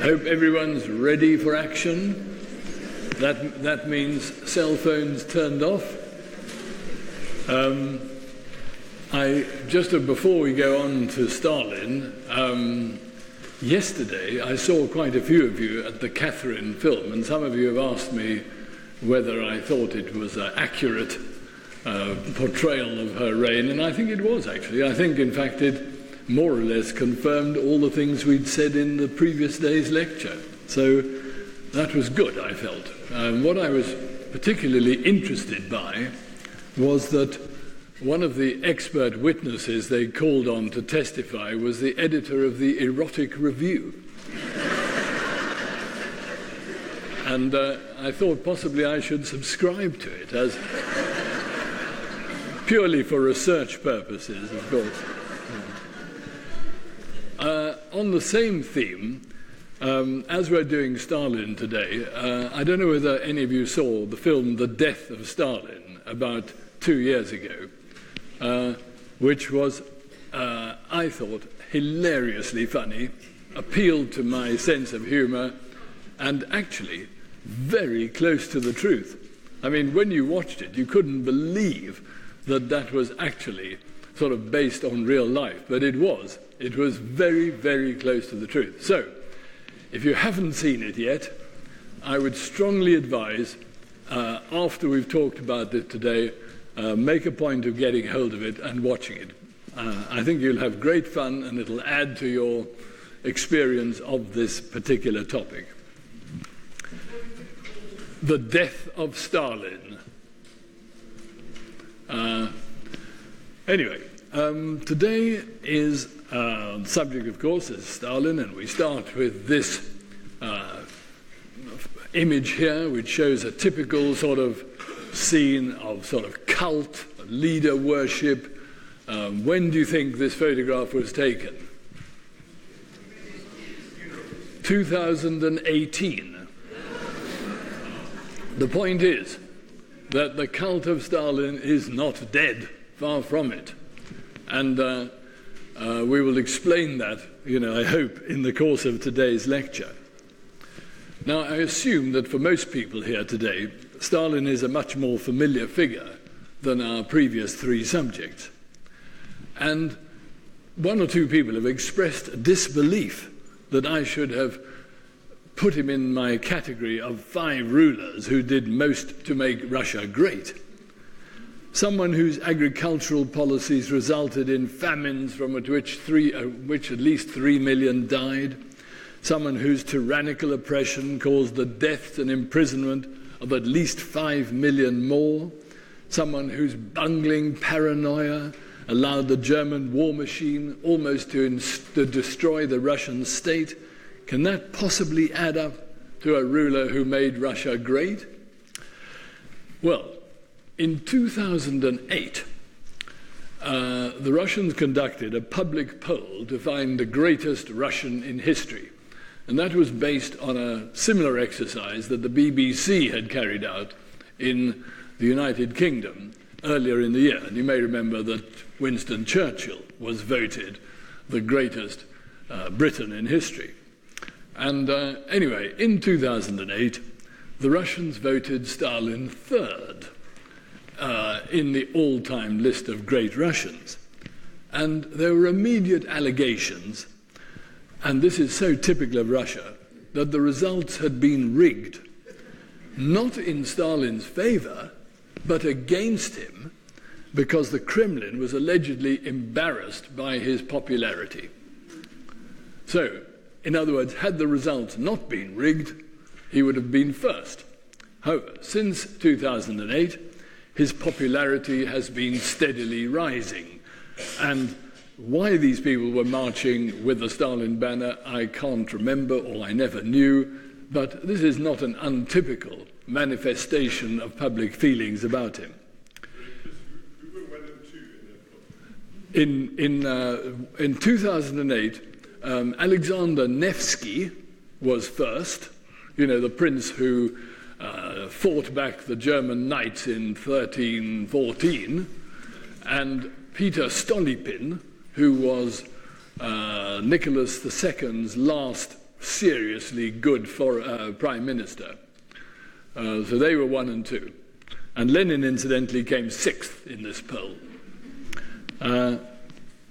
Hope everyone's ready for action. That means cell phones turned off. Before we go on to Stalin, yesterday I saw quite a few of you at the Catherine film, and some of you have asked me whether I thought it was an accurate portrayal of her reign, and I think it was, actually. I think, in fact, it more or less confirmed all the things we'd said in the previous day's lecture. So that was good, I felt. What I was particularly interested by was that one of the expert witnesses they called on to testify was the editor of the Erotic Review. And I thought possibly I should subscribe to it, as purely for research purposes, of course. On the same theme, as we're doing Stalin today, I don't know whether any of you saw the film The Death of Stalin about 2 years ago, which was, I thought, hilariously funny, appealed to my sense of humour, and actually very close to the truth. I mean, when you watched it, you couldn't believe that that was actually sort of based on real life, but it was. It was very, very close to the truth. So, if you haven't seen it yet, I would strongly advise, after we've talked about it today, make a point of getting hold of it and watching it. I think you'll have great fun, and it'll add to your experience of this particular topic. The Death of Stalin. Anyway, today is the subject, of course, is Stalin, and we start with this image here, which shows a typical sort of scene of sort of cult, leader worship. When do you think this photograph was taken? 2018. The point is that the cult of Stalin is not dead, far from it. And we will explain that, I hope, in the course of today's lecture. Now, I assume that for most people here today, Stalin is a much more familiar figure than our previous three subjects. And one or two people have expressed disbelief that I should have put him in my category of 5 rulers who did most to make Russia great. Someone whose agricultural policies resulted in famines from which at least 3 million died. Someone whose tyrannical oppression caused the death and imprisonment of at least 5 million more. Someone whose bungling paranoia allowed the German war machine almost to destroy the Russian state. Can that possibly add up to a ruler who made Russia great? Well, in 2008, the Russians conducted a public poll to find the greatest Russian in history. And that was based on a similar exercise that the BBC had carried out in the United Kingdom earlier in the year. And you may remember that Winston Churchill was voted the greatest Briton in history. And anyway, in 2008, the Russians voted Stalin third in the all-time list of great Russians. And there were immediate allegations, and this is so typical of Russia, that the results had been rigged, not in Stalin's favor, but against him, because the Kremlin was allegedly embarrassed by his popularity. So, in other words, had the results not been rigged, he would have been first. However, since 2008, his popularity has been steadily rising. And why these people were marching with the Stalin banner, I can't remember, or I never knew, but this is not an untypical manifestation of public feelings about him. In 2008, Alexander Nevsky was first, the prince who fought back the German knights in 1314, and Peter Stolypin, who was Nicholas II's last seriously good prime minister. So they were 1 and 2. And Lenin, incidentally, came 6th in this poll.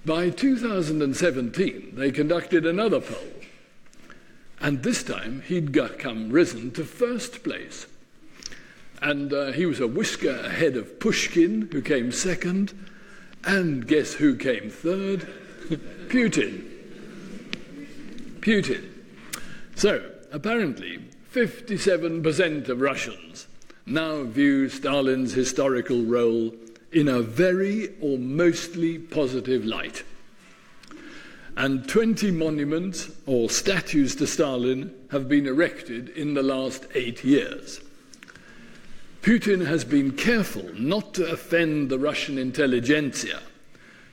By 2017, they conducted another poll. And this time, he'd risen to 1st place. And he was a whisker ahead of Pushkin, who came 2nd. And guess who came 3rd? Putin. So, apparently, 57% of Russians now view Stalin's historical role in a very or mostly positive light. And 20 monuments or statues to Stalin have been erected in the last 8 years. Putin has been careful not to offend the Russian intelligentsia,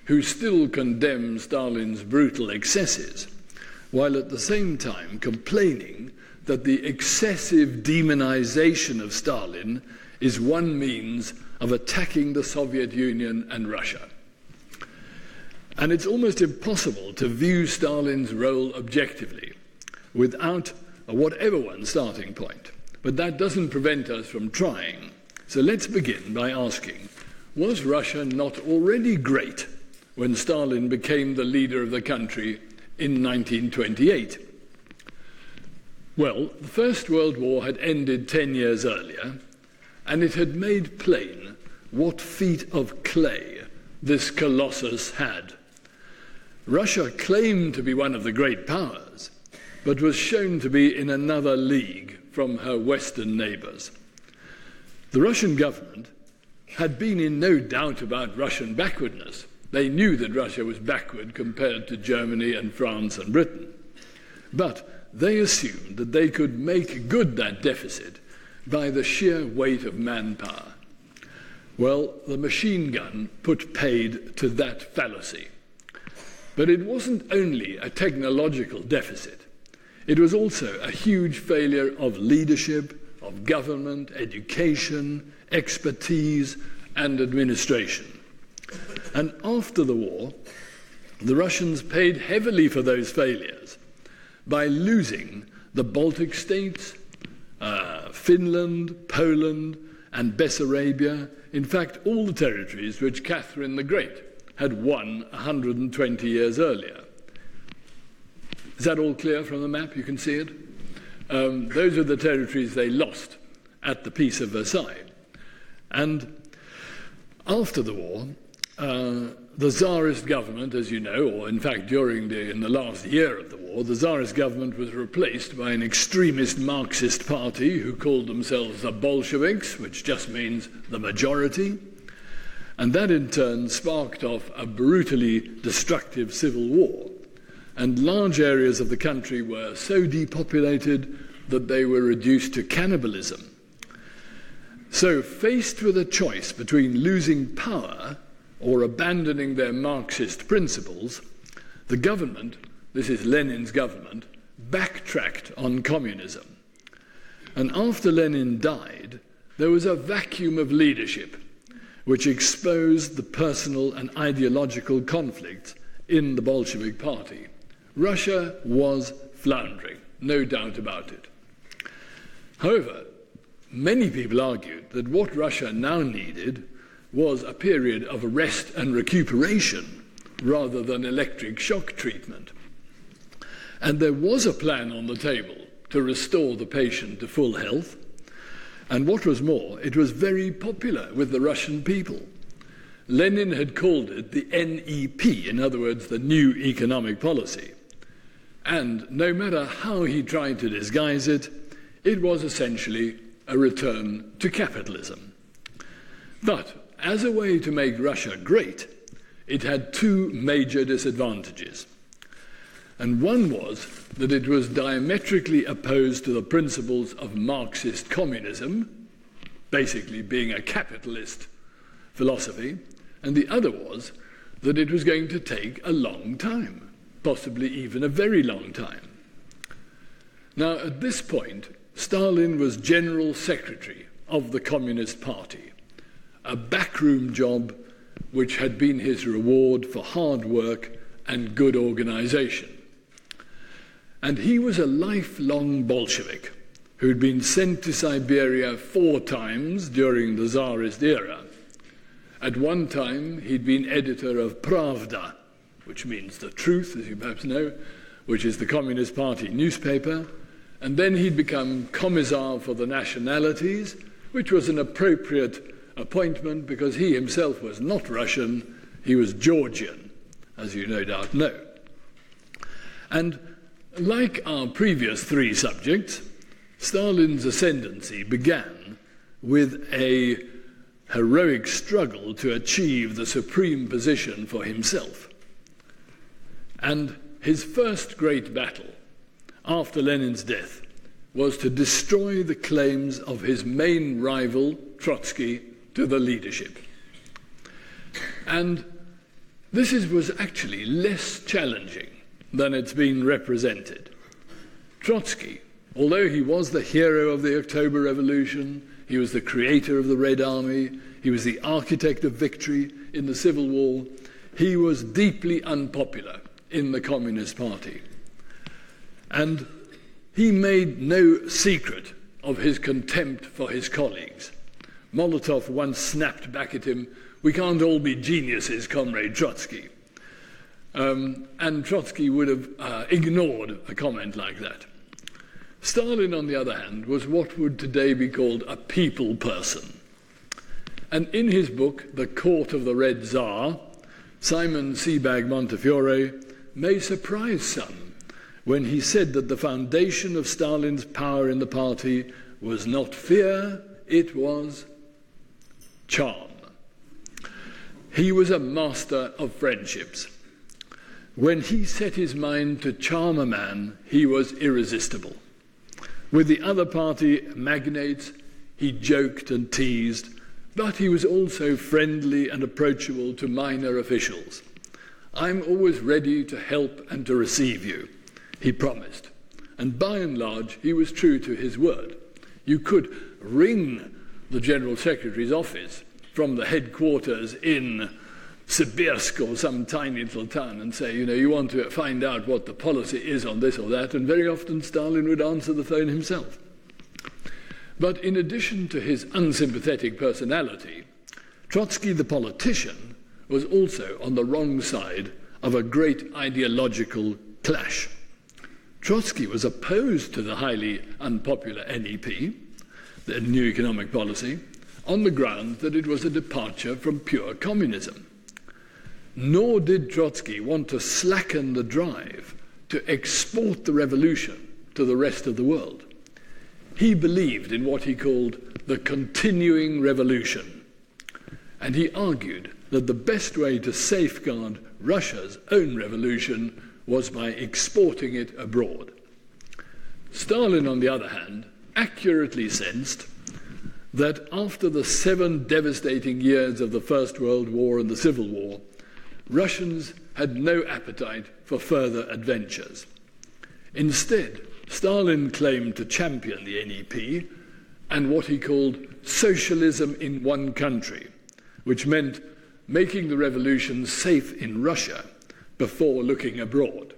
who still condemn Stalin's brutal excesses, while at the same time complaining that the excessive demonization of Stalin is one means of attacking the Soviet Union and Russia. And it's almost impossible to view Stalin's role objectively without whatever one's starting point. But that doesn't prevent us from trying. So let's begin by asking, was Russia not already great when Stalin became the leader of the country in 1928? Well, the First World War had ended 10 years earlier, and it had made plain what feet of clay this colossus had. Russia claimed to be one of the great powers, but was shown to be in another league from her Western neighbors. The Russian government had been in no doubt about Russian backwardness. They knew that Russia was backward compared to Germany and France and Britain. But they assumed that they could make good that deficit by the sheer weight of manpower. Well, the machine gun put paid to that fallacy. But it wasn't only a technological deficit. It was also a huge failure of leadership, of government, education, expertise, and administration. And after the war, the Russians paid heavily for those failures by losing the Baltic states, Finland, Poland, and Bessarabia, in fact, all the territories which Catherine the Great had won 120 years earlier. Is that all clear from the map? You can see it? Those are the territories they lost at the Peace of Versailles. And after the war, the Tsarist government, as you know, or in fact in the last year of the war, the Tsarist government was replaced by an extremist Marxist party who called themselves the Bolsheviks, which just means the majority. And that in turn sparked off a brutally destructive civil war. And large areas of the country were so depopulated that they were reduced to cannibalism. So, faced with a choice between losing power or abandoning their Marxist principles, the government, this is Lenin's government, backtracked on communism. And after Lenin died, there was a vacuum of leadership which exposed the personal and ideological conflicts in the Bolshevik party. Russia was floundering, no doubt about it. However, many people argued that what Russia now needed was a period of rest and recuperation rather than electric shock treatment. And there was a plan on the table to restore the patient to full health. And what was more, it was very popular with the Russian people. Lenin had called it the NEP, in other words, the new economic policy. And no matter how he tried to disguise it, it was essentially a return to capitalism. But as a way to make Russia great, it had two major disadvantages. And one was that it was diametrically opposed to the principles of Marxist communism, basically being a capitalist philosophy, and the other was that it was going to take a long time, possibly even a very long time. Now, at this point, Stalin was General Secretary of the Communist Party, a backroom job which had been his reward for hard work and good organization. And he was a lifelong Bolshevik who'd been sent to Siberia 4 times during the Tsarist era. At one time, he'd been editor of Pravda, which means the truth, as you perhaps know, which is the Communist Party newspaper. And then he'd become Commissar for the Nationalities, which was an appropriate appointment because he himself was not Russian, he was Georgian, as you no doubt know. And like our previous 3 subjects, Stalin's ascendancy began with a heroic struggle to achieve the supreme position for himself. And his first great battle after Lenin's death was to destroy the claims of his main rival, Trotsky, to the leadership. And this was actually less challenging than it's been represented. Trotsky, although he was the hero of the October Revolution, he was the creator of the Red Army, he was the architect of victory in the Civil War, he was deeply unpopular in the Communist Party. And he made no secret of his contempt for his colleagues. Molotov once snapped back at him, "We can't all be geniuses, Comrade Trotsky." And Trotsky would have ignored a comment like that. Stalin, on the other hand, was what would today be called a people person. And in his book, The Court of the Red Tsar, Simon Sebag Montefiore may surprise some when he said that the foundation of Stalin's power in the party was not fear, it was charm. He was a master of friendships. When he set his mind to charm a man, he was irresistible. With the other party magnates, he joked and teased, but he was also friendly and approachable to minor officials. "I'm always ready to help and to receive you," he promised. And by and large, he was true to his word. You could ring the General Secretary's office from the headquarters in Sibirsk or some tiny little town and say, you want to find out what the policy is on this or that, and very often Stalin would answer the phone himself. But in addition to his unsympathetic personality, Trotsky the politician was also on the wrong side of a great ideological clash. Trotsky was opposed to the highly unpopular NEP, the New Economic Policy, on the ground that it was a departure from pure communism. Nor did Trotsky want to slacken the drive to export the revolution to the rest of the world. He believed in what he called the continuing revolution, and he argued that the best way to safeguard Russia's own revolution was by exporting it abroad. Stalin, on the other hand, accurately sensed that after the 7 devastating years of the First World War and the Civil War, Russians had no appetite for further adventures. Instead, Stalin claimed to champion the NEP and what he called socialism in one country, which meant making the revolution safe in Russia before looking abroad.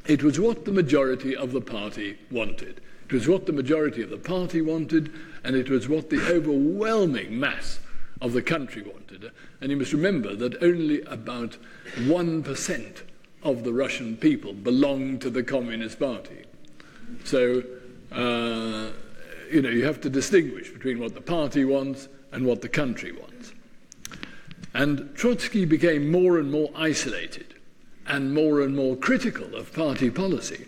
It was what the majority of the party wanted. It was what the majority of the party wanted, and it was what the overwhelming mass of the country wanted. And you must remember that only about 1% of the Russian people belonged to the Communist Party. So, you have to distinguish between what the party wants and what the country wants. And Trotsky became more and more isolated and more critical of party policy.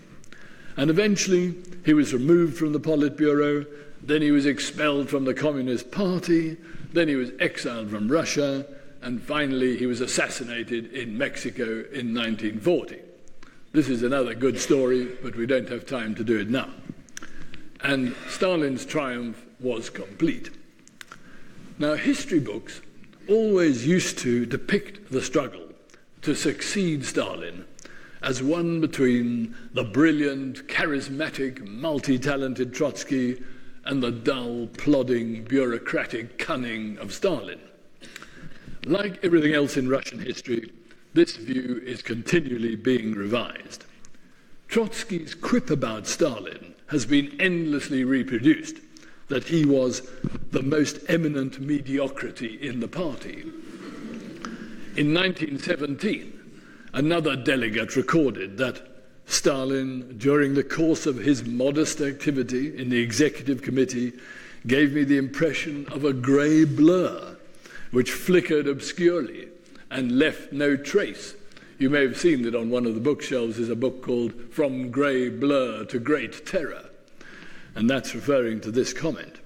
And eventually he was removed from the Politburo, then he was expelled from the Communist Party, then he was exiled from Russia, and finally he was assassinated in Mexico in 1940. This is another good story, but we don't have time to do it now. And Stalin's triumph was complete. Now, history books always used to depict the struggle to succeed Stalin as one between the brilliant, charismatic, multi-talented Trotsky and the dull, plodding, bureaucratic cunning of Stalin. Like everything else in Russian history, this view is continually being revised. Trotsky's quip about Stalin has been endlessly reproduced, that he was the most eminent mediocrity in the party. In 1917, another delegate recorded that Stalin, during the course of his modest activity in the executive committee, gave me the impression of a grey blur, which flickered obscurely and left no trace. You may have seen that on one of the bookshelves is a book called From Grey Blur to Great Terror, and that's referring to this comment.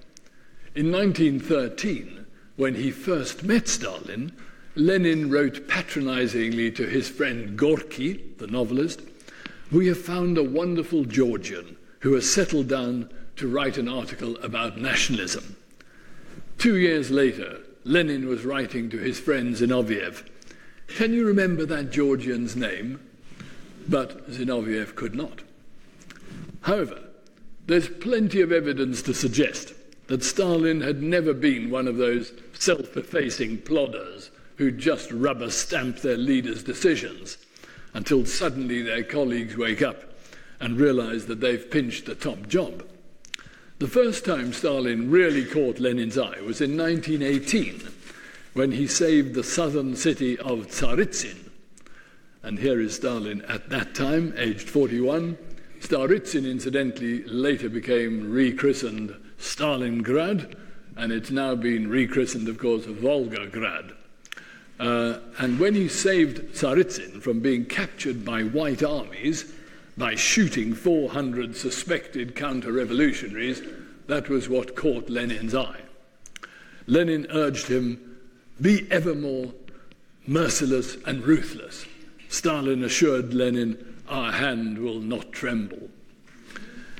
In 1913, when he first met Stalin, Lenin wrote patronizingly to his friend Gorky, the novelist, "We have found a wonderful Georgian who has settled down to write an article about nationalism." 2 years later, Lenin was writing to his friend Zinoviev, "Can you remember that Georgian's name?" But Zinoviev could not. However, there's plenty of evidence to suggest that Stalin had never been one of those self-effacing plodders who just rubber-stamp their leaders' decisions until suddenly their colleagues wake up and realize that they've pinched the top job. The first time Stalin really caught Lenin's eye was in 1918, when he saved the southern city of Tsaritsyn. And here is Stalin at that time, aged 41. Tsaritsyn, incidentally, later became rechristened Stalingrad, and it's now been rechristened, of course, Volgograd. And when he saved Tsaritsyn from being captured by white armies by shooting 400 suspected counter-revolutionaries, that was what caught Lenin's eye. Lenin urged him, "Be ever more merciless and ruthless." Stalin assured Lenin, "Our hand will not tremble."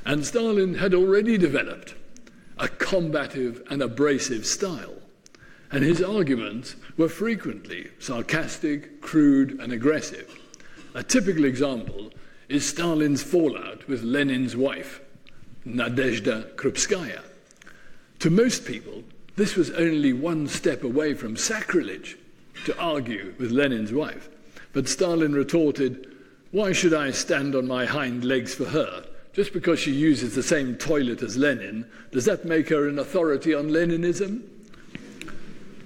And Stalin had already developed a combative and abrasive style, and his arguments were frequently sarcastic, crude, and aggressive. A typical example is Stalin's fallout with Lenin's wife, Nadezhda Krupskaya. To most people, this was only one step away from sacrilege to argue with Lenin's wife. But Stalin retorted, "Why should I stand on my hind legs for her? Just because she uses the same toilet as Lenin, does that make her an authority on Leninism?"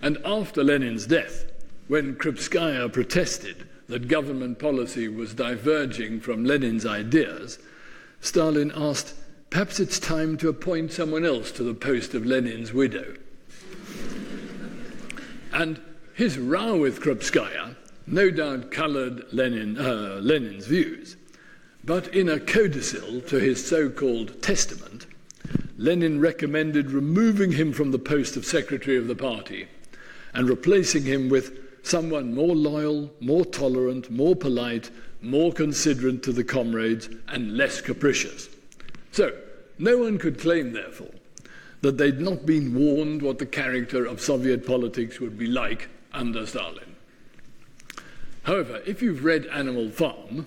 And after Lenin's death, when Krupskaya protested that government policy was diverging from Lenin's ideas, Stalin asked, "Perhaps it's time to appoint someone else to the post of Lenin's widow." And his row with Krupskaya no doubt colored Lenin's views. But in a codicil to his so-called testament, Lenin recommended removing him from the post of secretary of the party and replacing him with someone more loyal, more tolerant, more polite, more considerate to the comrades, and less capricious. So, no one could claim, therefore, that they'd not been warned what the character of Soviet politics would be like under Stalin. However, if you've read Animal Farm,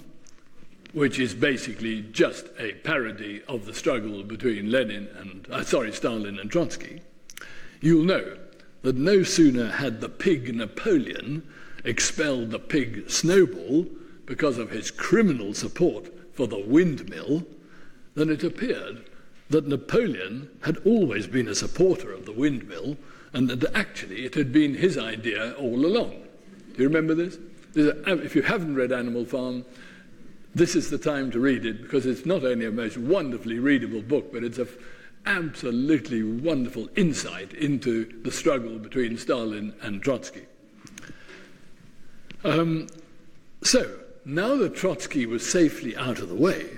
which is basically just a parody of the struggle between Stalin and Trotsky, you'll know that no sooner had the pig Napoleon expelled the pig Snowball because of his criminal support for the windmill than it appeared that Napoleon had always been a supporter of the windmill and that actually it had been his idea all along. Do you remember this? If you haven't read Animal Farm, this is the time to read it, because it's not only a most wonderfully readable book, but it's an absolutely wonderful insight into the struggle between Stalin and Trotsky. So, now that Trotsky was safely out of the way,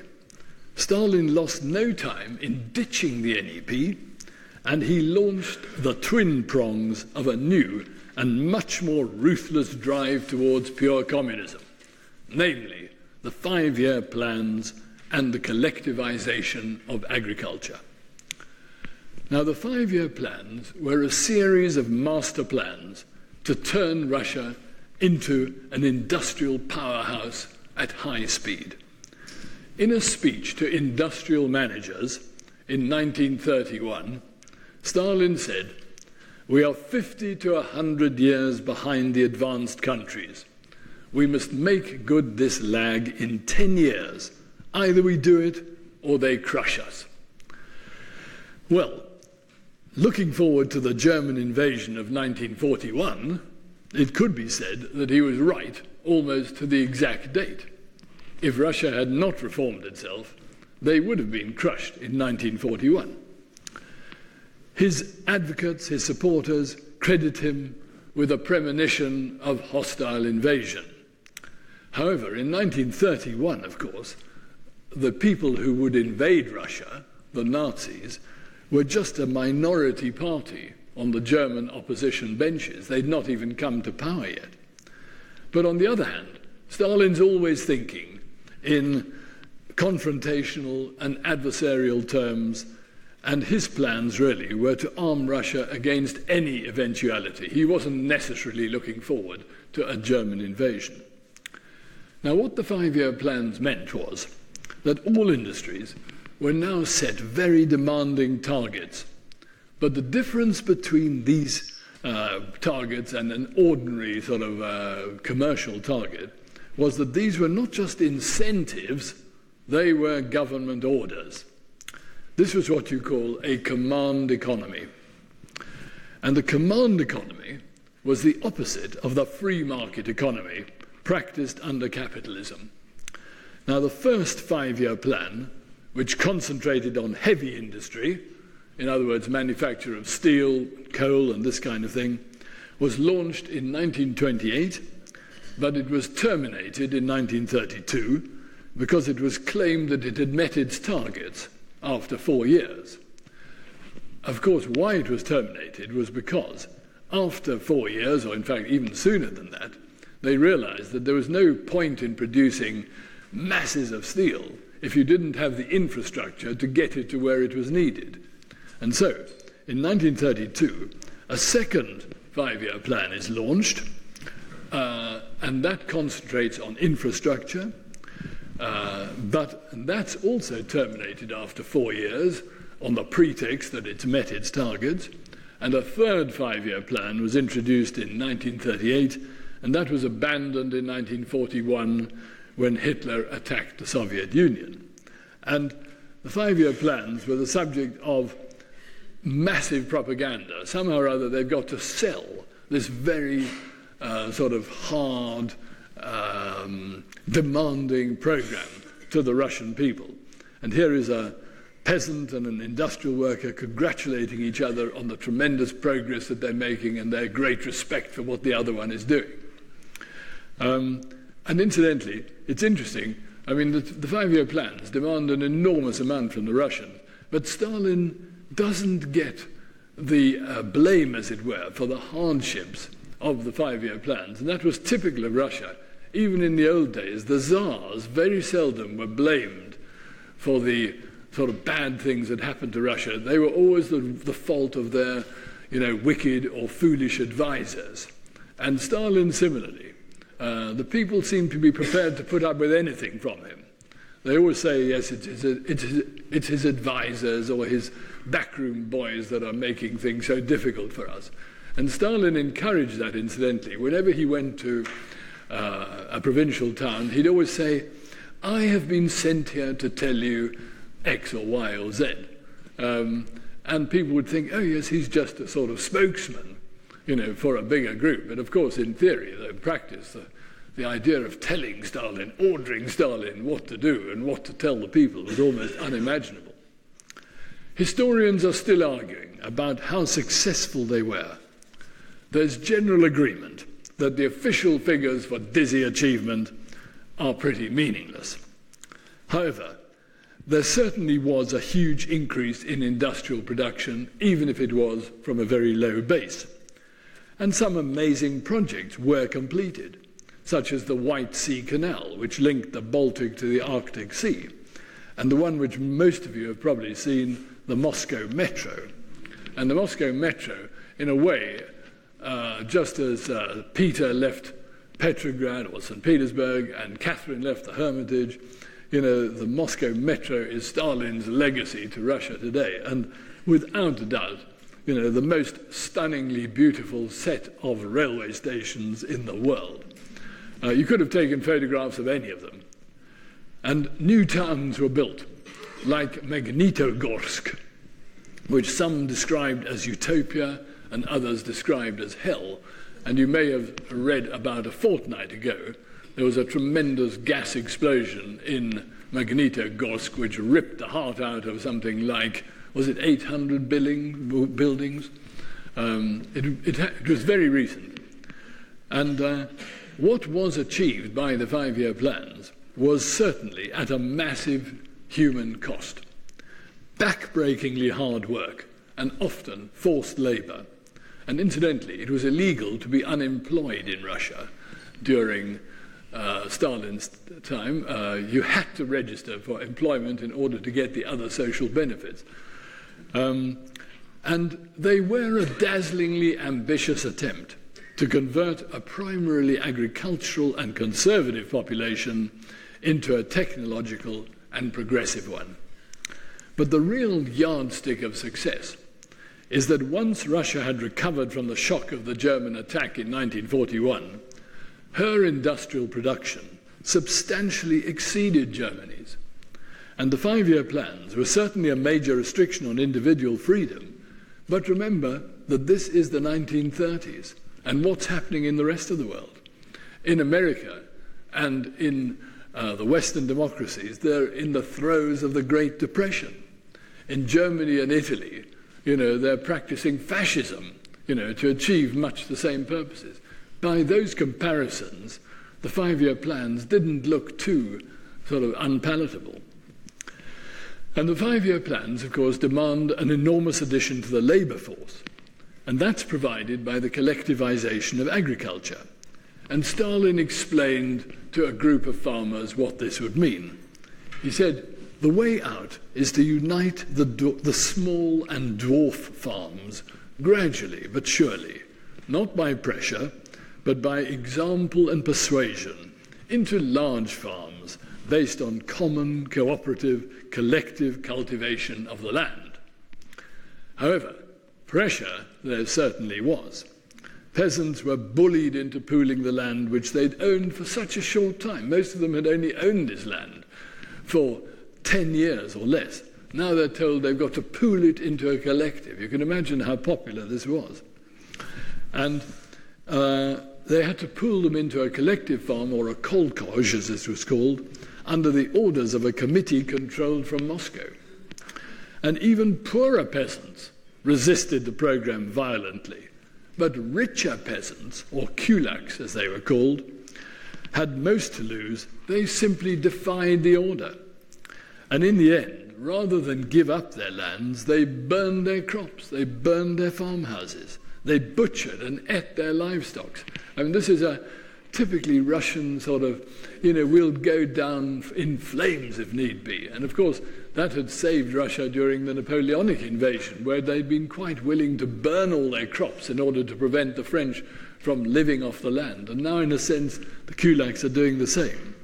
Stalin lost no time in ditching the NEP, and he launched the twin prongs of a new and much more ruthless drive towards pure communism, namely the 5-year plans and the collectivization of agriculture. Now, the 5-year plans were a series of master plans to turn Russia into an industrial powerhouse at high speed. In a speech to industrial managers in 1931, Stalin said, "We are 50 to 100 years behind the advanced countries. We must make good this lag in 10 years Either we do it or they crush us. Well, looking forward to the German invasion of 1941, it could be said that he was right almost to the exact date. If Russia had not reformed itself, they would have been crushed in 1941. His advocates, his supporters, credit him with a premonition of hostile invasion. However, in 1931, of course, the people who would invade Russia, the Nazis, were just a minority party on the German opposition benches. They'd not even come to power yet. But on the other hand, Stalin's always thinking in confrontational and adversarial terms, and his plans really were to arm Russia against any eventuality. He wasn't necessarily looking forward to a German invasion. Now, what the 5-year plans meant was that all industries were now set very demanding targets. But the difference between these targets and an ordinary sort of commercial target was that these were not just incentives, they were government orders. This was what you call a command economy. And the command economy was the opposite of the free market economy practiced under capitalism. Now, the first 5-year plan, which concentrated on heavy industry, in other words, manufacture of steel, coal, and this kind of thing, was launched in 1928, but it was terminated in 1932 because it was claimed that it had met its targets after 4 years. Of course, why it was terminated was because after 4 years, or in fact even sooner than that, they realized that there was no point in producing masses of steel if you didn't have the infrastructure to get it to where it was needed. And so, in 1932, a second 5-year plan is launched, and that concentrates on infrastructure, but that's also terminated after 4 years on the pretext that it's met its targets. And a third 5-year plan was introduced in 1938, and that was abandoned in 1941 when Hitler attacked the Soviet Union. And the 5-year plans were the subject of massive propaganda. Somehow or other, they've got to sell this very sort of hard, demanding program to the Russian people. And here is a peasant and an industrial worker congratulating each other on the tremendous progress that they're making and their great respect for what the other one is doing. And incidentally, it's interesting, I mean, the 5-year plans demand an enormous amount from the Russians, but Stalin doesn't get the blame, as it were, for the hardships of the 5-year plans. And that was typical of Russia. Even in the old days, the Tsars very seldom were blamed for the sort of bad things that happened to Russia. They were always the fault of their, wicked or foolish advisors. And Stalin similarly. The people seem to be prepared to put up with anything from him. They always say, yes, it's his advisors or his backroom boys that are making things so difficult for us. And Stalin encouraged that, incidentally. Whenever he went to a provincial town, he'd always say, I have been sent here to tell you X or Y or Z. And people would think, oh yes, he's just a sort of spokesman, for a bigger group. But of course, in theory, in practice, the idea of telling Stalin, ordering Stalin what to do and what to tell the people was almost unimaginable. Historians are still arguing about how successful they were. There's general agreement that the official figures for dizzy achievement are pretty meaningless. However, there certainly was a huge increase in industrial production, even if it was from a very low base. And some amazing projects were completed, such as the White Sea Canal, which linked the Baltic to the Arctic Sea, and the one which most of you have probably seen, the Moscow Metro. And the Moscow Metro, in a way, just as Peter left Petrograd or St. Petersburg and Catherine left the Hermitage, the Moscow Metro is Stalin's legacy to Russia today. And without a doubt, the most stunningly beautiful set of railway stations in the world. You could have taken photographs of any of them. And new towns were built, like Magnitogorsk, which some described as utopia and others described as hell. And you may have read about a fortnight ago, there was a tremendous gas explosion in Magnitogorsk, which ripped the heart out of something like, was it 800 buildings? It was very recent. And what was achieved by the 5-year plans was certainly at a massive human cost. Backbreakingly hard work and often forced labor. And incidentally, it was illegal to be unemployed in Russia during Stalin's time. You had to register for employment in order to get the other social benefits. And they were a dazzlingly ambitious attempt to convert a primarily agricultural and conservative population into a technological and progressive one. But the real yardstick of success is that once Russia had recovered from the shock of the German attack in 1941, her industrial production substantially exceeded Germany's. And the 5-year plans were certainly a major restriction on individual freedom. But remember that this is the 1930s, and what's happening in the rest of the world? In America and in the Western democracies, they're in the throes of the Great Depression. In Germany and Italy, they're practicing fascism, to achieve much the same purposes. By those comparisons, the 5-year plans didn't look too sort of unpalatable. And the 5-year plans, of course, demand an enormous addition to the labor force, and that's provided by the collectivization of agriculture. And Stalin explained to a group of farmers what this would mean. He said, the way out is to unite the small and dwarf farms gradually but surely, not by pressure, but by example and persuasion, into large farms based on common, cooperative, collective cultivation of the land. However, pressure there certainly was. Peasants were bullied into pooling the land which they'd owned for such a short time. Most of them had only owned this land for 10 years or less. Now they're told they've got to pool it into a collective. You can imagine how popular this was. And they had to pool them into a collective farm, or a kolkhoz, as this was called, under the orders of a committee controlled from Moscow. And even poorer peasants resisted the program violently. But richer peasants, or kulaks as they were called, had most to lose. They simply defied the order. And in the end, rather than give up their lands, they burned their crops, they burned their farmhouses, they butchered and ate their livestock. I mean, this is a typically Russian sort of, we'll go down in flames if need be. And of course, that had saved Russia during the Napoleonic invasion, where they'd been quite willing to burn all their crops in order to prevent the French from living off the land. And now, in a sense, the kulaks are doing the same.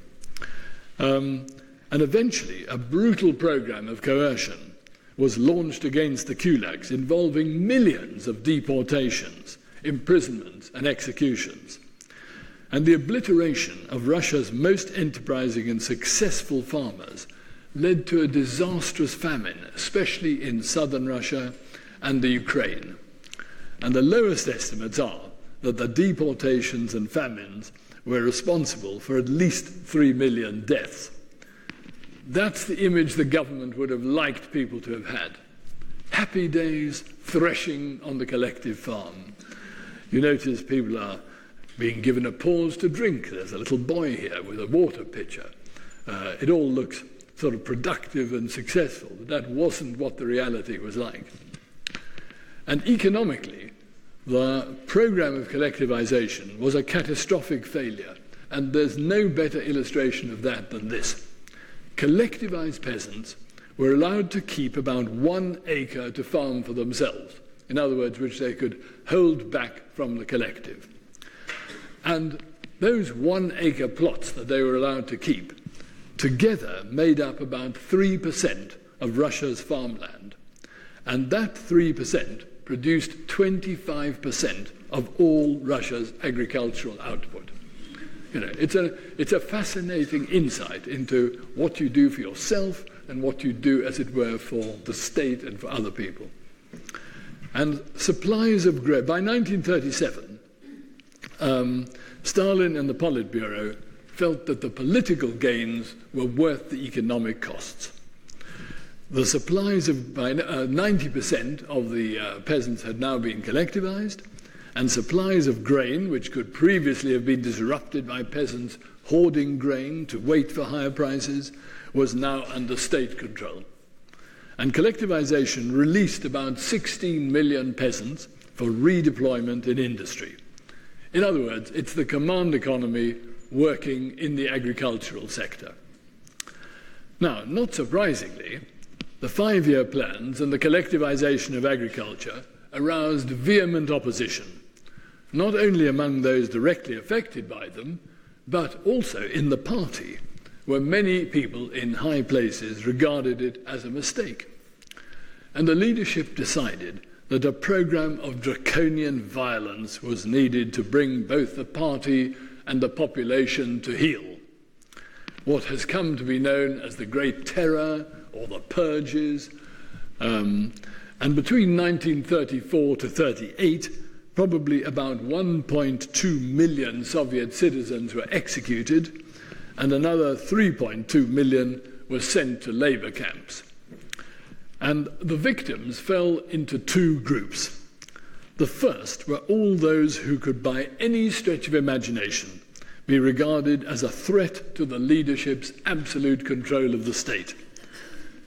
And eventually, a brutal program of coercion was launched against the kulaks, involving millions of deportations, imprisonments, and executions. And the obliteration of Russia's most enterprising and successful farmers led to a disastrous famine, especially in southern Russia and the Ukraine. And the lowest estimates are that the deportations and famines were responsible for at least 3 million deaths. That's the image the government would have liked people to have had. Happy days, threshing on the collective farm. You notice people are being given a pause to drink. There's a little boy here with a water pitcher. It all looks sort of productive and successful, but that wasn't what the reality was like. And economically, the program of collectivization was a catastrophic failure, and there's no better illustration of that than this. Collectivized peasants were allowed to keep about 1 acre to farm for themselves, in other words, which they could hold back from the collective. And those 1 acre plots that they were allowed to keep together made up about 3% of Russia's farmland. And that 3% produced 25% of all Russia's agricultural output. It's a fascinating insight into what you do for yourself and what you do, as it were, for the state and for other people. And supplies of grain. By 1937, Stalin and the Politburo felt that the political gains were worth the economic costs. The supplies of, by 90% of the peasants had now been collectivized, and supplies of grain, which could previously have been disrupted by peasants hoarding grain to wait for higher prices, was now under state control. And collectivization released about 16 million peasants for redeployment in industry. In other words, it's the command economy working in the agricultural sector. Now, not surprisingly, the 5-year plans and the collectivization of agriculture aroused vehement opposition, not only among those directly affected by them, but also in the party, where many people in high places regarded it as a mistake. And the leadership decided that a program of draconian violence was needed to bring both the party and the population to heel. What has come to be known as the Great Terror or the Purges. And between 1934 to 38, probably about 1.2 million Soviet citizens were executed, and another 3.2 million were sent to labor camps. And the victims fell into two groups. The first were all those who could, by any stretch of imagination, be regarded as a threat to the leadership's absolute control of the state.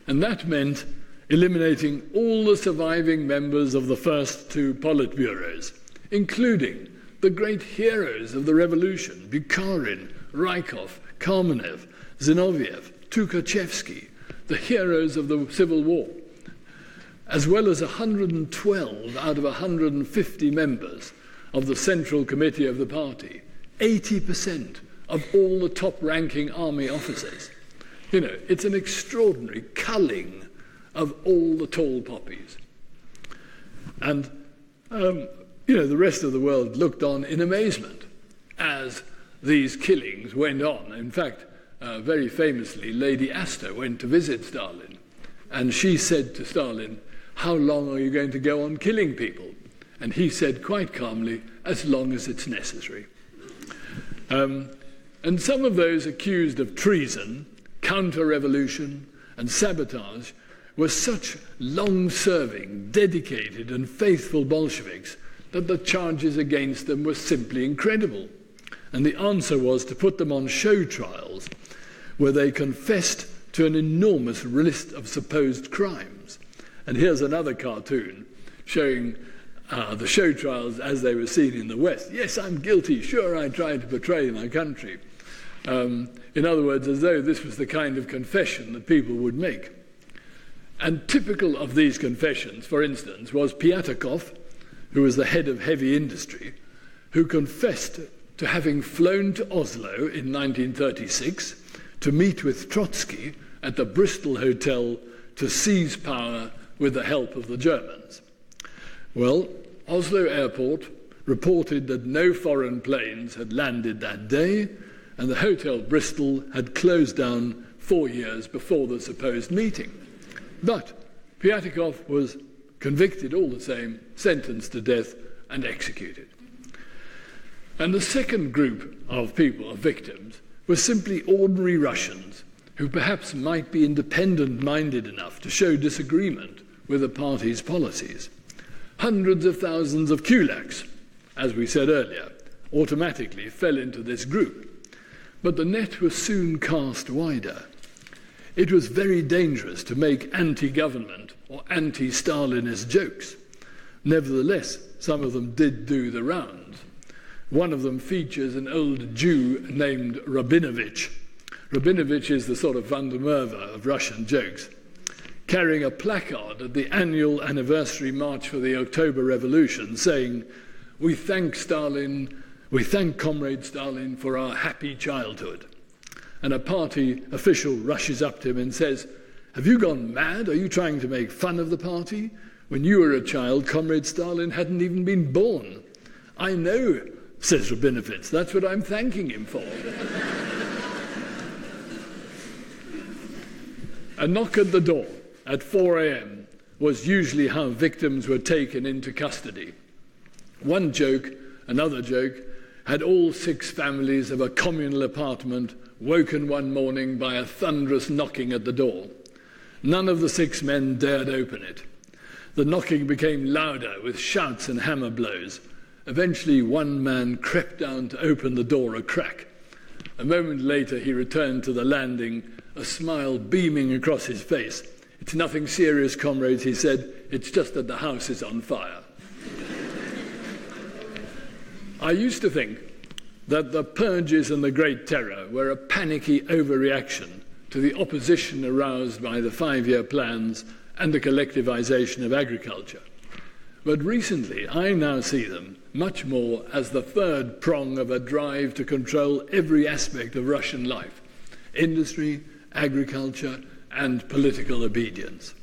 And that meant eliminating all the surviving members of the first two Politburos, including the great heroes of the revolution, Bukharin, Rykov, Kamenev, Zinoviev, Tukhachevsky, the heroes of the Civil War, as well as 112 out of 150 members of the Central Committee of the party, 80% of all the top-ranking army officers. It's an extraordinary culling of all the tall poppies. And, the rest of the world looked on in amazement as these killings went on. In fact, very famously, Lady Astor went to visit Stalin, and she said to Stalin, "How long are you going to go on killing people?" And he said quite calmly, "As long as it's necessary." And some of those accused of treason, counter-revolution, and sabotage were such long-serving, dedicated, and faithful Bolsheviks that the charges against them were simply incredible. And the answer was to put them on show trials where they confessed to an enormous list of supposed crimes. And here's another cartoon showing the show trials as they were seen in the West. Yes, I'm guilty. Sure, I tried to betray my country. In other words, as though this was the kind of confession that people would make. And typical of these confessions, for instance, was Pyatakov, who was the head of heavy industry, who confessed to having flown to Oslo in 1936 to meet with Trotsky at the Bristol Hotel to seize power with the help of the Germans. Well, Oslo Airport reported that no foreign planes had landed that day, and the Hotel Bristol had closed down 4 years before the supposed meeting. But Pyatakov was convicted all the same, sentenced to death, and executed. And the second group of people, of victims, were simply ordinary Russians who perhaps might be independent-minded enough to show disagreement with the party's policies. Hundreds of thousands of kulaks, as we said earlier, automatically fell into this group. But the net was soon cast wider. It was very dangerous to make anti-government or anti-Stalinist jokes. Nevertheless, some of them did do the rounds. One of them features an old Jew named Rabinovich. Rabinovich is the sort of Van der Merwe of Russian jokes, carrying a placard at the annual anniversary march for the October Revolution saying, "We thank Comrade Stalin for our happy childhood." And a party official rushes up to him and says, "Have you gone mad? Are you trying to make fun of the party? When you were a child, Comrade Stalin hadn't even been born. I know says Rabinowitz. That's what I'm thanking him for. A knock at the door at 4 a.m. was usually how victims were taken into custody. One joke, another joke, had all 6 families of a communal apartment woken one morning by a thunderous knocking at the door. None of the 6 men dared open it. The knocking became louder with shouts and hammer blows. Eventually, one man crept down to open the door a crack. A moment later, he returned to the landing, a smile beaming across his face. "It's nothing serious, comrades," he said. "It's just that the house is on fire." I used to think that the purges and the Great Terror were a panicky overreaction to the opposition aroused by the 5-year plans and the collectivization of agriculture. But recently, I now see them much more as the third prong of a drive to control every aspect of Russian life: industry, agriculture, and political obedience.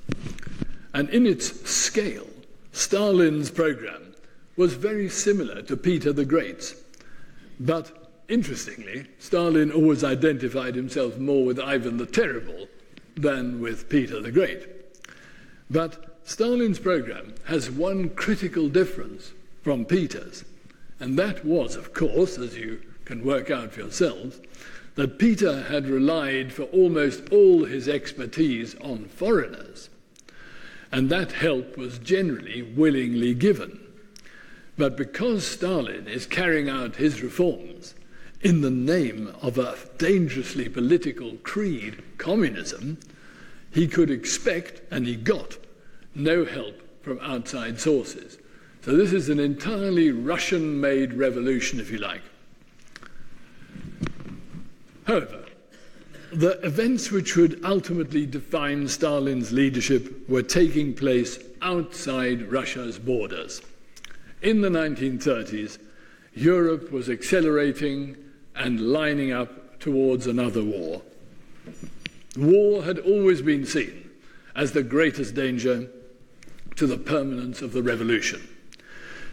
And in its scale, Stalin's program was very similar to Peter the Great's. But interestingly, Stalin always identified himself more with Ivan the Terrible than with Peter the Great. But Stalin's program has one critical difference from Peter's, and that was, of course, as you can work out for yourselves, that Peter had relied for almost all his expertise on foreigners, and that help was generally willingly given. But because Stalin is carrying out his reforms in the name of a dangerously political creed, communism, he could expect, and he got, no help from outside sources. So this is an entirely Russian-made revolution, if you like. However, the events which would ultimately define Stalin's leadership were taking place outside Russia's borders. In the 1930s, Europe was accelerating and lining up towards another war. War had always been seen as the greatest danger to the permanence of the revolution.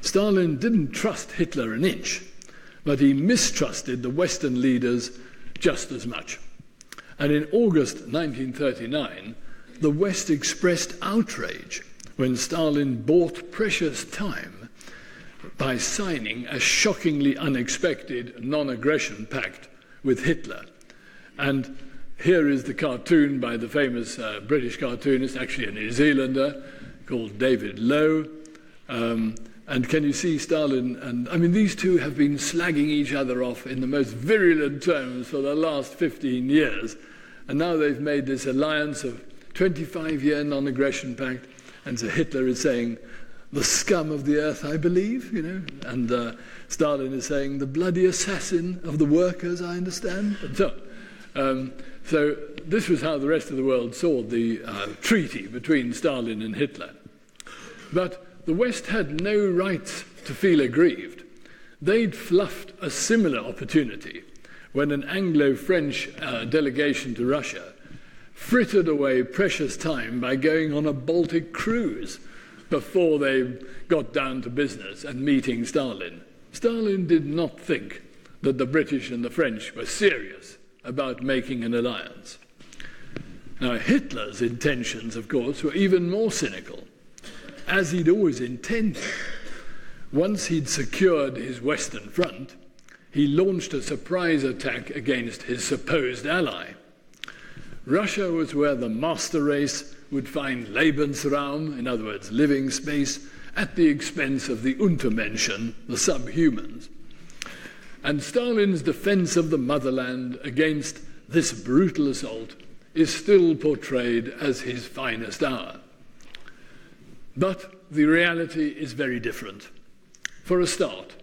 Stalin didn't trust Hitler an inch, but he mistrusted the Western leaders just as much. And in August 1939, the West expressed outrage when Stalin bought precious time by signing a shockingly unexpected non-aggression pact with Hitler. And here is the cartoon by the famous British cartoonist, actually a New Zealander, called David Lowe. And can you see Stalin? And I mean, these two have been slagging each other off in the most virulent terms for the last 15 years. And now they've made this alliance of 25-year non-aggression pact. And so Hitler is saying, the scum of the earth, I believe, you know. And Stalin is saying, the bloody assassin of the workers, I understand. And so this was how the rest of the world saw the treaty between Stalin and Hitler. But the West had no right to feel aggrieved. They'd fluffed a similar opportunity when an Anglo-French delegation to Russia frittered away precious time by going on a Baltic cruise before they got down to business and meeting Stalin. Stalin did not think that the British and the French were serious about making an alliance. Now, Hitler's intentions, of course, were even more cynical, as he'd always intended. Once he'd secured his Western Front, he launched a surprise attack against his supposed ally. Russia was where the master race would find Lebensraum, in other words, living space, at the expense of the Untermenschen, the subhumans. And Stalin's defense of the motherland against this brutal assault is still portrayed as his finest hour. But the reality is very different. For a start,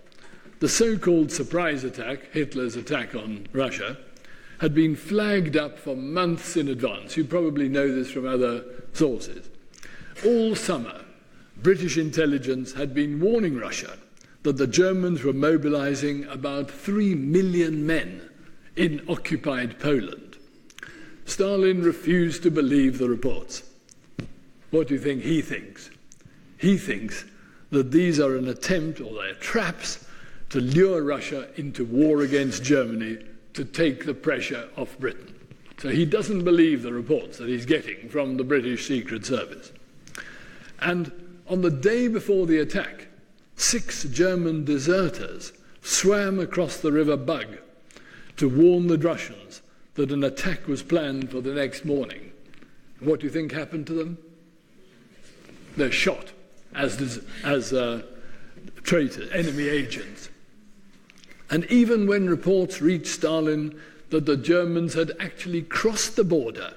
the so-called surprise attack, Hitler's attack on Russia, had been flagged up for months in advance. You probably know this from other sources. All summer, British intelligence had been warning Russia that the Germans were mobilizing about 3 million men in occupied Poland. Stalin refused to believe the reports. What do you think he thinks? He thinks that these are an attempt, or they're traps, to lure Russia into war against Germany to take the pressure off Britain. So he doesn't believe the reports that he's getting from the British Secret Service. And on the day before the attack, 6 German deserters swam across the River Bug to warn the Russians that an attack was planned for the next morning. What do you think happened to them? They're shot as traitors, enemy agents. And even when reports reached Stalin that the Germans had actually crossed the border,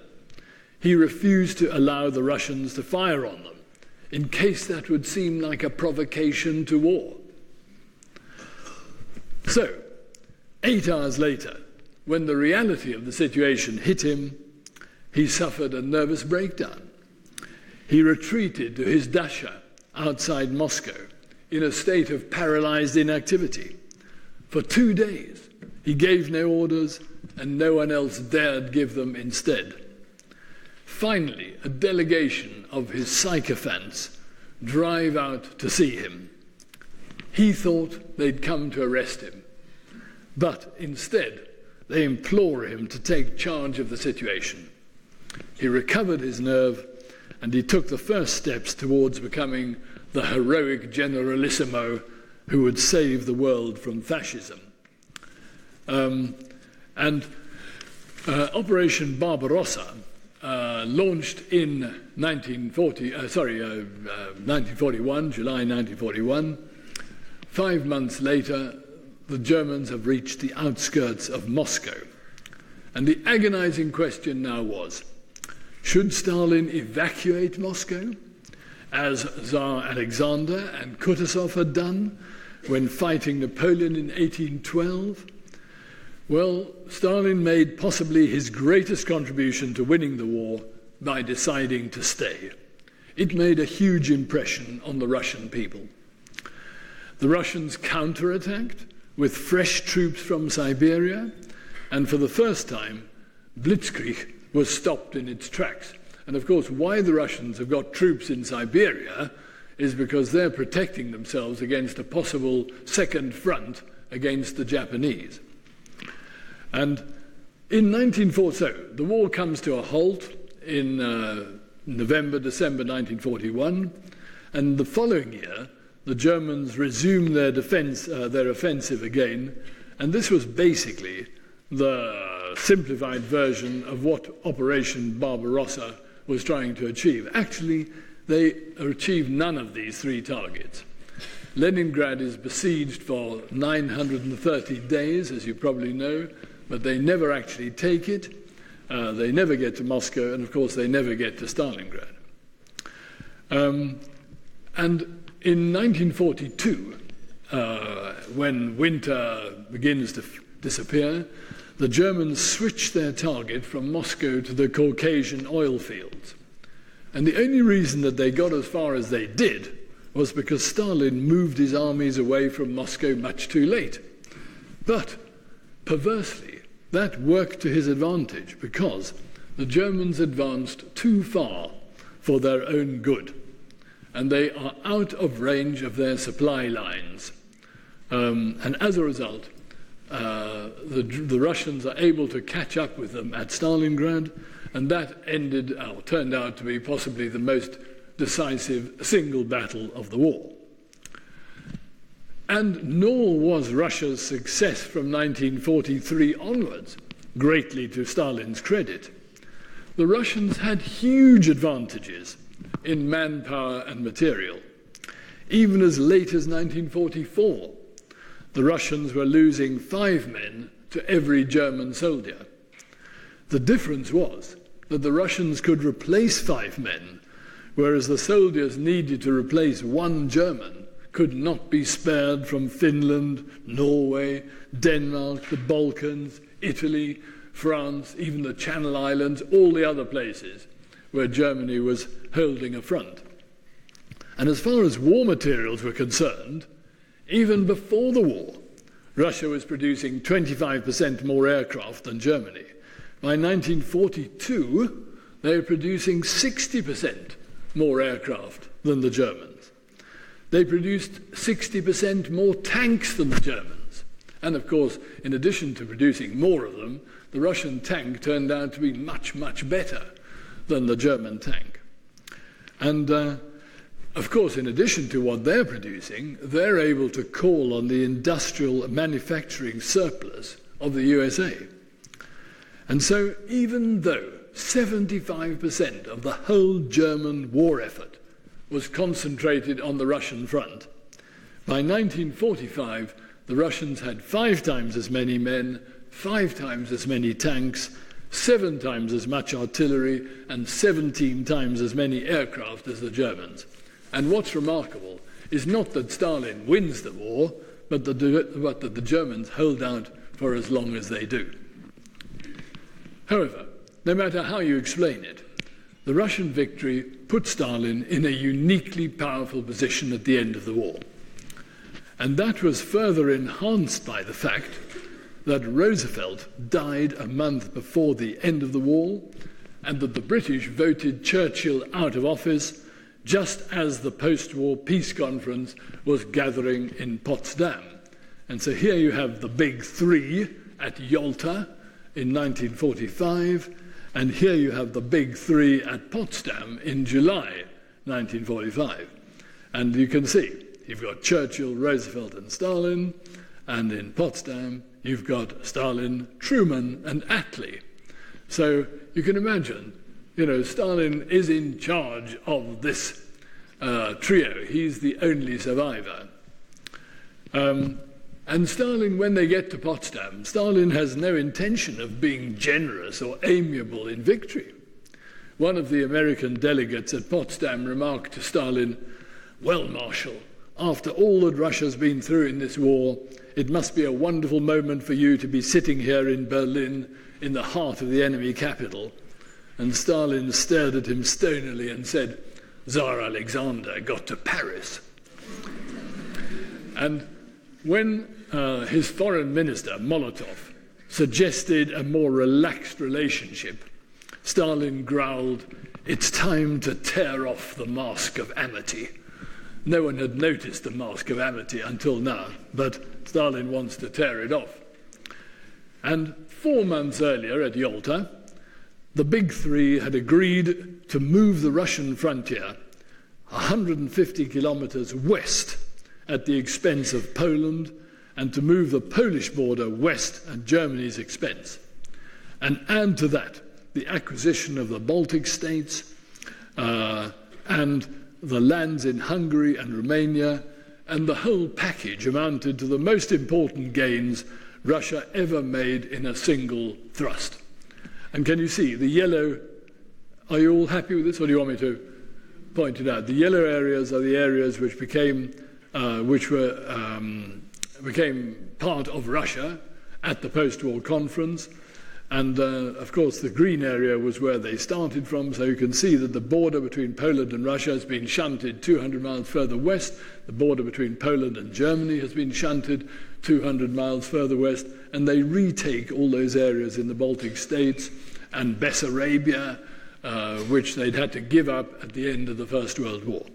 he refused to allow the Russians to fire on them, in case that would seem like a provocation to war. So, 8 hours later, when the reality of the situation hit him, he suffered a nervous breakdown. He retreated to his dacha outside Moscow in a state of paralyzed inactivity. For 2 days, he gave no orders, and no one else dared give them instead. Finally, a delegation of his sycophants drive out to see him. He thought they'd come to arrest him, but instead they implore him to take charge of the situation. He recovered his nerve, and he took the first steps towards becoming the heroic generalissimo who would save the world from fascism. Operation Barbarossa, launched in 1941, July 1941. 5 months later, the Germans have reached the outskirts of Moscow. And the agonizing question now was, should Stalin evacuate Moscow, as Tsar Alexander and Kutuzov had done when fighting Napoleon in 1812? Well, Stalin made possibly his greatest contribution to winning the war by deciding to stay. It made a huge impression on the Russian people. The Russians counterattacked with fresh troops from Siberia, and for the first time, Blitzkrieg was stopped in its tracks. And of course, why the Russians have got troops in Siberia is because they're protecting themselves against a possible second front against the Japanese. And in 1940, so the war comes to a halt in November, December 1941, and the following year, the Germans resumed their offensive again, and this was basically the simplified version of what Operation Barbarossa was trying to achieve. Actually, they achieved none of these 3 targets. Leningrad is besieged for 930 days, as you probably know, but they never actually take it. They never get to Moscow, and of course they never get to Stalingrad. And in 1942, when winter begins to disappear, the Germans switched their target from Moscow to the Caucasian oil fields. And the only reason that they got as far as they did was because Stalin moved his armies away from Moscow much too late. But perversely, that worked to his advantage because the Germans advanced too far for their own good, and they are out of range of their supply lines. And as a result, the Russians are able to catch up with them at Stalingrad, and that turned out to be possibly the most decisive single battle of the war. And nor was Russia's success from 1943 onwards greatly to Stalin's credit. The Russians had huge advantages in manpower and material. Even as late as 1944, the Russians were losing 5 men to every German soldier. The difference was that the Russians could replace 5 men, whereas the soldiers needed to replace 1 German could not be spared from Finland, Norway, Denmark, the Balkans, Italy, France, even the Channel Islands, all the other places where Germany was holding a front. And as far as war materials were concerned, even before the war, Russia was producing 25% more aircraft than Germany. By 1942, they were producing 60% more aircraft than the Germans. They produced 60% more tanks than the Germans. And of course, in addition to producing more of them, the Russian tank turned out to be much, much better than the German tank. And of course, in addition to what they're producing, they're able to call on the industrial manufacturing surplus of the USA. And so even though 75% of the whole German war effort was concentrated on the Russian front, by 1945 the Russians had 5 times as many men, 5 times as many tanks, 7 times as much artillery, and 17 times as many aircraft as the Germans. And what's remarkable is not that Stalin wins the war, but that the Germans hold out for as long as they do. However, no matter how you explain it, the Russian victory put Stalin in a uniquely powerful position at the end of the war. And that was further enhanced by the fact that Roosevelt died a month before the end of the war, and that the British voted Churchill out of office just as the post-war peace conference was gathering in Potsdam. And so here you have the big 3 at Yalta in 1945, and here you have the big 3 at Potsdam in July 1945. And you can see, you've got Churchill, Roosevelt, and Stalin, and in Potsdam, you've got Stalin, Truman, and Attlee. So you can imagine, Stalin is in charge of this trio. He's the only survivor. And Stalin, when they get to Potsdam, Stalin has no intention of being generous or amiable in victory. One of the American delegates at Potsdam remarked to Stalin, "Well, Marshal, after all that Russia's been through in this war, it must be a wonderful moment for you to be sitting here in Berlin, in the heart of the enemy capital." And Stalin stared at him stonily and said, "Tsar Alexander got to Paris." And when his foreign minister, Molotov, suggested a more relaxed relationship, Stalin growled, "It's time to tear off the mask of amity." No one had noticed the mask of amity until now, but Stalin wants to tear it off. And 4 months earlier at Yalta, the big 3 had agreed to move the Russian frontier 150 kilometers west at the expense of Poland, and to move the Polish border west at Germany's expense. And add to that the acquisition of the Baltic states and the lands in Hungary and Romania, and the whole package amounted to the most important gains Russia ever made in a single thrust. And can you see the yellow? Are you all happy with this, or do you want me to point it out? The yellow areas are the areas which became part of Russia at the post-war conference. And of course, the green area was where they started from. So you can see that the border between Poland and Russia has been shunted 200 miles further west. The border between Poland and Germany has been shunted 200 miles further west. And they retake all those areas in the Baltic states and Bessarabia, which they'd had to give up at the end of the First World War.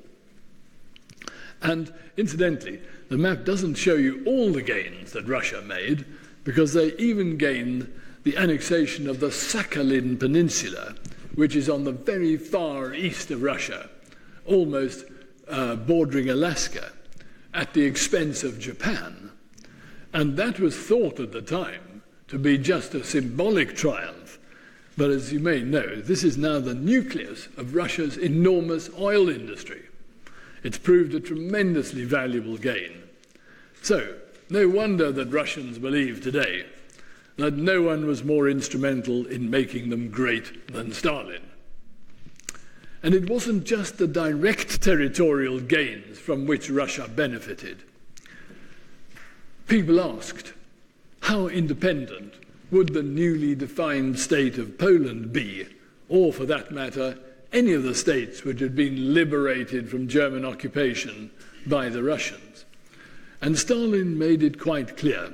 And incidentally, the map doesn't show you all the gains that Russia made, because they even gained the annexation of the Sakhalin Peninsula, which is on the very far east of Russia, almost bordering Alaska, at the expense of Japan. And that was thought at the time to be just a symbolic triumph. But as you may know, this is now the nucleus of Russia's enormous oil industry. It's proved a tremendously valuable gain. So, no wonder that Russians believe today that no one was more instrumental in making them great than Stalin. And it wasn't just the direct territorial gains from which Russia benefited. People asked, how independent would the newly defined state of Poland be, or for that matter, any of the states which had been liberated from German occupation by the Russians? And Stalin made it quite clear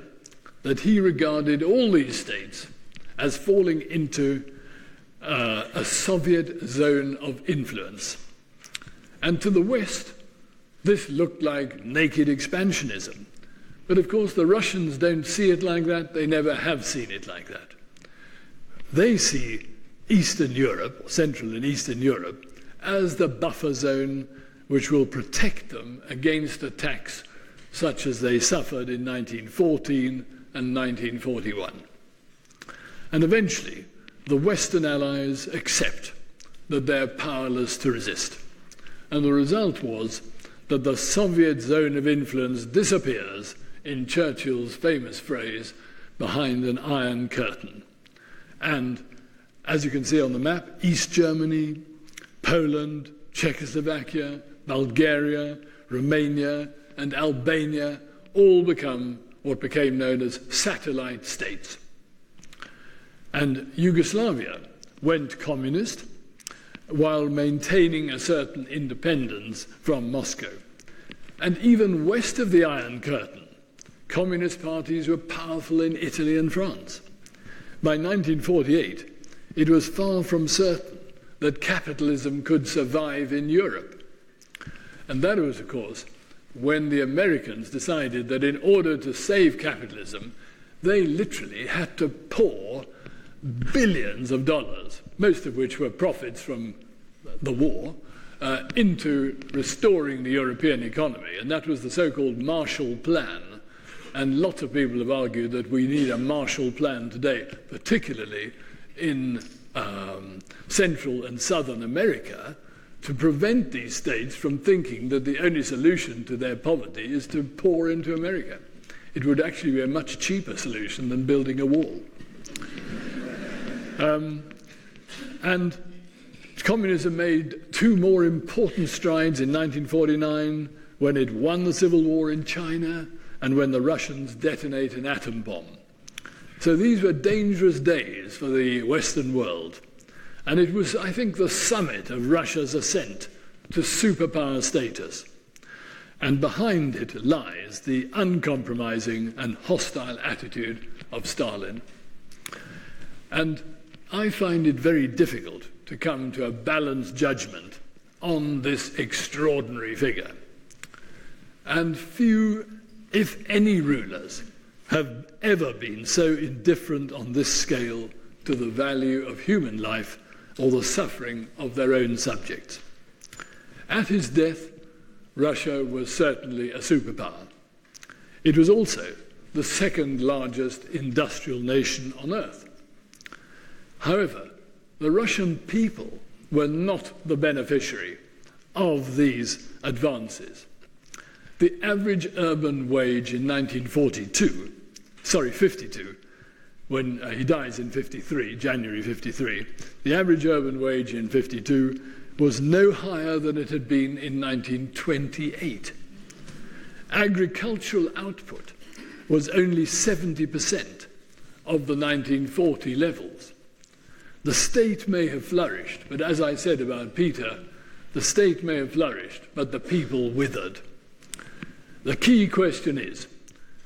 that he regarded all these states as falling into a Soviet zone of influence. And to the west, This looked like naked expansionism. But of course, the Russians don't see it like that. They never have seen it like that. They see Eastern Europe, Central and Eastern Europe, as the buffer zone which will protect them against attacks such as they suffered in 1914 and 1941. And eventually, the Western allies accept that they're powerless to resist. And the result was that the Soviet zone of influence disappears, in Churchill's famous phrase, behind an iron curtain. And as you can see on the map, East Germany, Poland, Czechoslovakia, Bulgaria, Romania, and Albania all become what became known as satellite states. And Yugoslavia went communist while maintaining a certain independence from Moscow. And even west of the Iron Curtain, communist parties were powerful in Italy and France. By 1948, it was far from certain that capitalism could survive in Europe. And that was, of course, when the Americans decided that in order to save capitalism, they literally had to pour billions of dollars, most of which were profits from the war, into restoring the European economy. And that was the so-called Marshall Plan. And lots of people have argued that we need a Marshall Plan today, particularly in Central and Southern America, to prevent these states from thinking that the only solution to their poverty is to pour into America. It would actually be a much cheaper solution than building a wall. And communism made two more important strides in 1949, when it won the civil war in China and when the Russians detonate an atom bomb. So these were dangerous days for the Western world. And it was, I think, the summit of Russia's ascent to superpower status. And behind it lies the uncompromising and hostile attitude of Stalin. And I find it very difficult to come to a balanced judgment on this extraordinary figure. And few, if any, rulers have ever been so indifferent on this scale to the value of human life or the suffering of their own subjects. At his death, Russia was certainly a superpower. It was also the second largest industrial nation on earth. However, the Russian people were not the beneficiary of these advances. The average urban wage in 52, when he dies in 53, January 53, the average urban wage in 52 was no higher than it had been in 1928. Agricultural output was only 70% of the 1940 levels. The state may have flourished, but as I said about Peter, the state may have flourished, but the people withered. The key question is,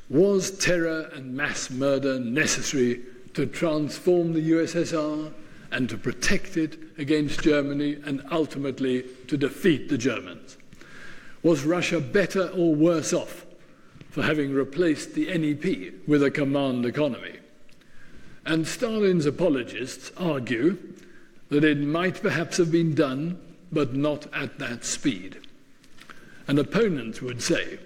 was terror and mass murder necessary to transform the USSR and to protect it against Germany and ultimately to defeat the Germans? Was Russia better or worse off for having replaced the NEP with a command economy? And Stalin's apologists argue that it might perhaps have been done, but not at that speed. And opponents would say